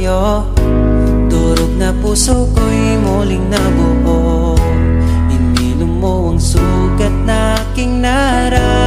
sa'yo. Durog na puso ko'y muling nabuo. Ininom mo ang sugat na aking nararamdaman.